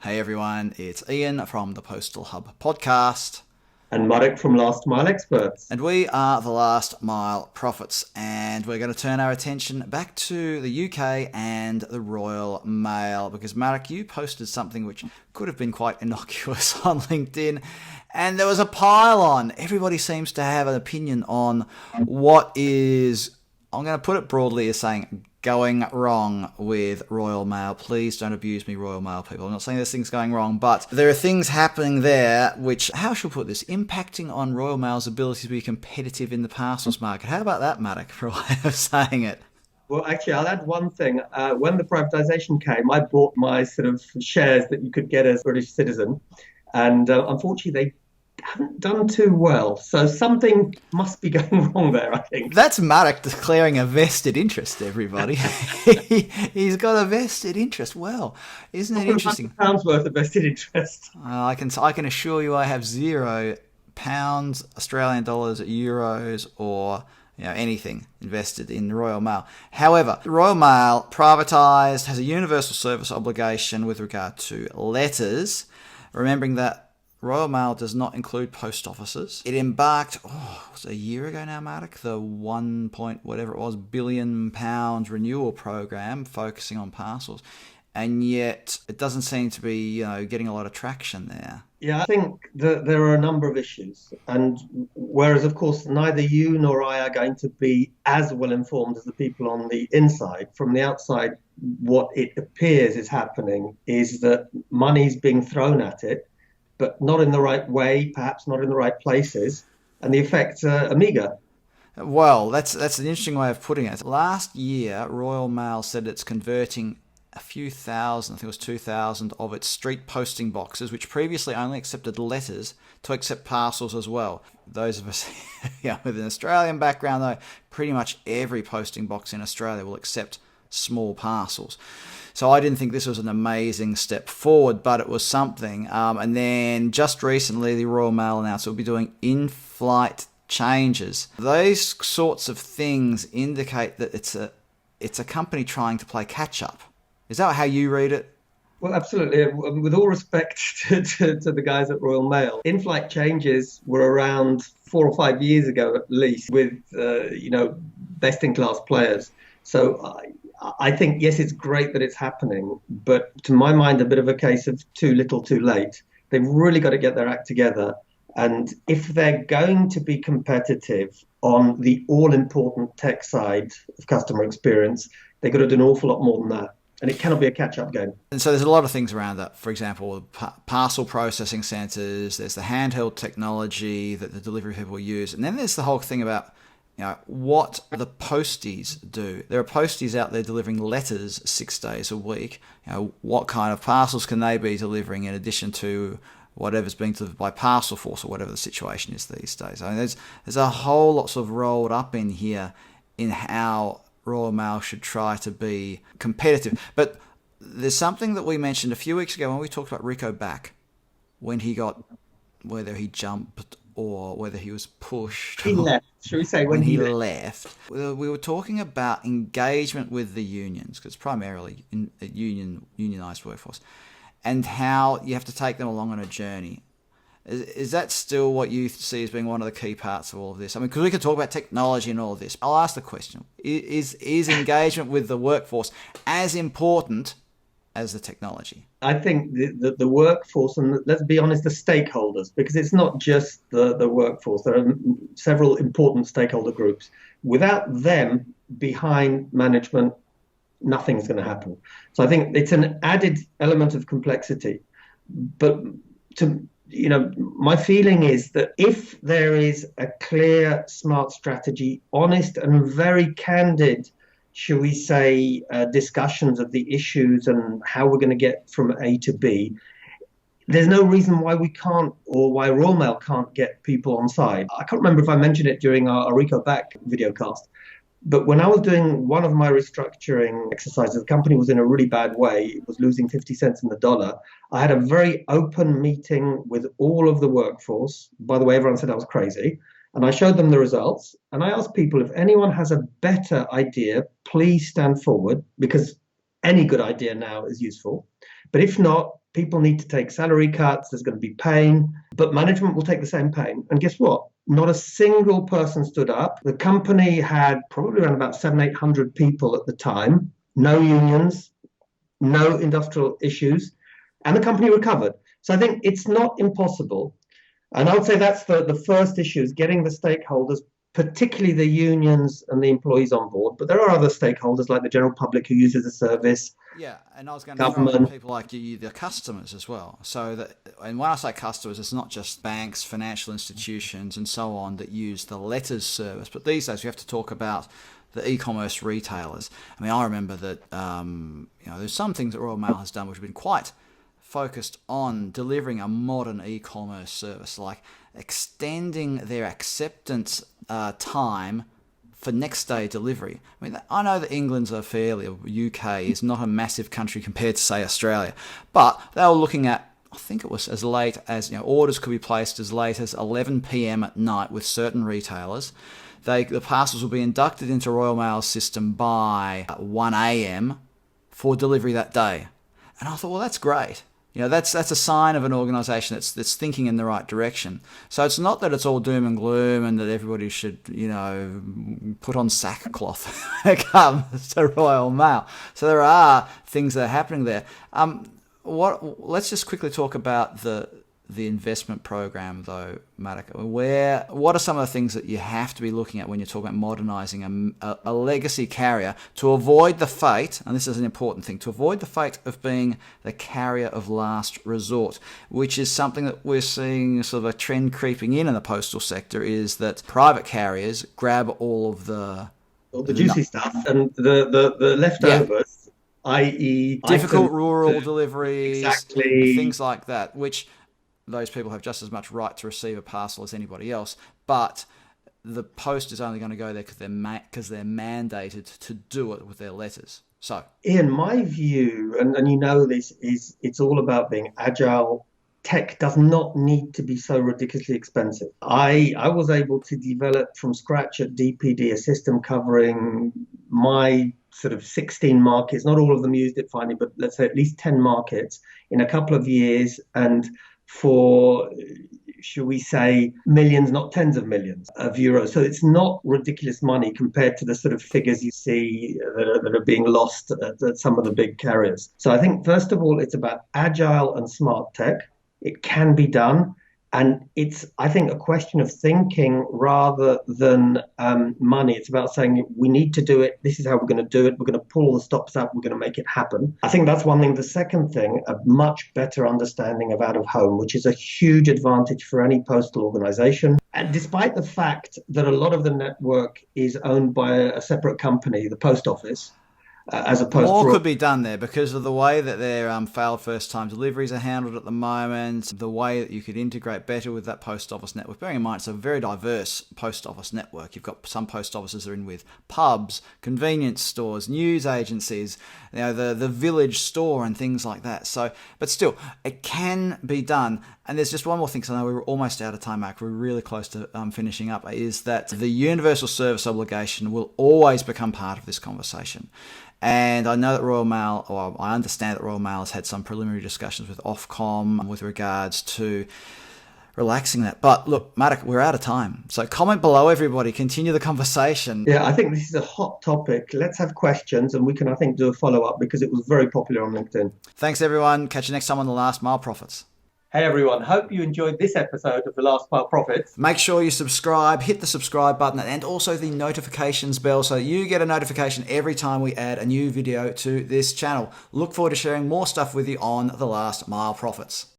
Hey everyone, it's Ian from the Postal Hub podcast. And Marek from Last Mile Experts. And we are the Last Mile Prophets, and we're going to turn our attention back to the UK and the Royal Mail, because Marek, you posted something which could have been quite innocuous on LinkedIn, and there was a pile on. Everybody seems to have an opinion on what is, I'm going to put it broadly as saying, going wrong with Royal Mail. Please don't abuse me, Royal Mail people. I'm not saying there's things going wrong, but there are things happening there which, how should we put this, impacting on Royal Mail's ability to be competitive in the parcels market. How about that, Marek, for a way of saying it? Well, actually, I'll add one thing. When the privatisation came, I bought my sort of shares that you could get as a British citizen. And unfortunately, they haven't done too well. So something must be going wrong there, I think. That's Marek declaring a vested interest, everybody. He's got a vested interest. Well, isn't it interesting? £100 worth of vested interest. I can assure you I have £0, Australian dollars, euros, or anything invested in the Royal Mail. However, the Royal Mail, privatised, has a universal service obligation with regard to letters, remembering that Royal Mail does not include post offices. It embarked, was it a year ago now, Marek? The 1 point whatever it was billion pounds renewal program focusing on parcels, and yet it doesn't seem to be getting a lot of traction there. Yeah, I think that there are a number of issues, and whereas of course neither you nor I are going to be as well informed as the people on the inside, from the outside what it appears is happening is that money's being thrown at it, but not in the right way, perhaps not in the right places, and the effects are meagre. Well, that's an interesting way of putting it. Last year, Royal Mail said it's converting a few thousand, I think it was 2,000, of its street posting boxes, which previously only accepted letters, to accept parcels as well. Those of us with an Australian background, though, pretty much every posting box in Australia will accept small parcels. So I didn't think this was an amazing step forward, but it was something. And then just recently, the Royal Mail announced it will be doing in-flight changes. Those sorts of things indicate that it's a company trying to play catch-up. Is that how you read it? Well, absolutely. With all respect to the guys at Royal Mail, in-flight changes were around 4 or 5 years ago at least, with best-in-class players. So I think, yes, it's great that it's happening, but to my mind, a bit of a case of too little, too late. They've really got to get their act together. And if they're going to be competitive on the all-important tech side of customer experience, they've got to do an awful lot more than that. And it cannot be a catch-up game. And so there's a lot of things around that. For example, parcel processing centres, there's the handheld technology that the delivery people use. And then there's the whole thing about what the posties do. There are posties out there delivering letters 6 days a week. What kind of parcels can they be delivering in addition to whatever's being delivered by Parcel Force or whatever the situation is these days? I mean, there's a whole lot sort of rolled up in here in how Royal Mail should try to be competitive. But there's something that we mentioned a few weeks ago when we talked about Rico Back, when he got, whether he jumped or whether he was pushed. He left. Should we say when he left? We were talking about engagement with the unions, because it's primarily a unionised workforce, and how you have to take them along on a journey. Is that still what you see as being one of the key parts of all of this? I mean, because we could talk about technology and all of this. I'll ask the question. Is engagement with the workforce as important as the technology? I think the workforce, and let's be honest, the stakeholders, because it's not just the workforce. There are several important stakeholder groups. Without them behind management, nothing's going to happen. So I think it's an added element of complexity. But my feeling is that if there is a clear, smart strategy, honest and very candid, shall we say, discussions of the issues and how we're going to get from A to B, there's no reason why we can't, or why Royal Mail can't get people on side. I can't remember if I mentioned it during our Rico Back videocast, but when I was doing one of my restructuring exercises, the company was in a really bad way. It was losing 50 cents in the dollar. I had a very open meeting with all of the workforce. By the way, everyone said I was crazy. And I showed them the results. And I asked people, if anyone has a better idea, please stand forward, because any good idea now is useful. But if not, people need to take salary cuts. There's going to be pain, but management will take the same pain. And guess what? Not a single person stood up. The company had probably around about 700-800 people at the time, no unions, no industrial issues, and the company recovered. So I think it's not impossible. And I would say that's the first issue, is getting the stakeholders, particularly the unions and the employees, on board. But there are other stakeholders like the general public who uses the service. Yeah, and I was going to throw in people like you, the customers as well. So that, and when I say customers, it's not just banks, financial institutions, and so on that use the letters service. But these days, we have to talk about the e-commerce retailers. I mean, I remember that there's some things that Royal Mail has done which have been quite focused on delivering a modern e-commerce service, like extending their acceptance time for next day delivery. I mean, I know that England's UK is not a massive country compared to, say, Australia, but they were looking at, I think it was as late as, orders could be placed as late as 11 p.m. at night with certain retailers. The parcels will be inducted into Royal Mail's system by 1 a.m. for delivery that day. And I thought, well, that's great. That's a sign of an organisation that's thinking in the right direction. So it's not that it's all doom and gloom and that everybody should, put on sackcloth when it comes to Royal Mail. So there are things that are happening there. Let's just quickly talk about the investment program, though, Marek. What are some of the things that you have to be looking at when you're talking about modernising a legacy carrier to avoid the fate, and this is an important thing, to avoid the fate of being the carrier of last resort, which is something that we're seeing sort of a trend creeping in the postal sector, is that private carriers grab all of the juicy stuff and the leftovers, i.e. difficult rural deliveries, exactly, things like that, which those people have just as much right to receive a parcel as anybody else, but the post is only going to go there because they're mandated to do it with their letters. So, Ian, my view, and this, is it's all about being agile. Tech does not need to be so ridiculously expensive. I was able to develop from scratch at DPD a system covering my sort of 16 markets. Not all of them used it finally, but let's say at least 10 markets in a couple of years, and for, should we say, millions, not tens of millions of euros. So it's not ridiculous money compared to the sort of figures you see that are being lost at some of the big carriers. So I think, first of all, it's about agile and smart tech. It can be done. And it's, I think, a question of thinking rather than money. It's about saying, we need to do it. This is how we're going to do it. We're going to pull all the stops out. We're going to make it happen. I think that's one thing. The second thing, a much better understanding of out of home, which is a huge advantage for any postal organization. And despite the fact that a lot of the network is owned by a separate company, the post office, as opposed more could be done there because of the way that their failed first-time deliveries are handled at the moment, the way that you could integrate better with that post office network. Bearing in mind, it's a very diverse post office network. You've got some post offices are in with pubs, convenience stores, news agencies, the village store and things like that. So, but still, it can be done. And there's just one more thing, because I know we're almost out of time, Mark. We're really close to finishing up, is that the universal service obligation will always become part of this conversation. And I know that Royal Mail, or I understand that Royal Mail has had some preliminary discussions with Ofcom with regards to relaxing that. But look, Marek, we're out of time. So comment below, everybody. Continue the conversation. Yeah, I think this is a hot topic. Let's have questions, and we can, I think, do a follow-up because it was very popular on LinkedIn. Thanks, everyone. Catch you next time on The Last Mile Profits. Hey everyone, hope you enjoyed this episode of The Last Mile Profits. Make sure you subscribe, hit the subscribe button and also the notifications bell so you get a notification every time we add a new video to this channel. Look forward to sharing more stuff with you on The Last Mile Profits.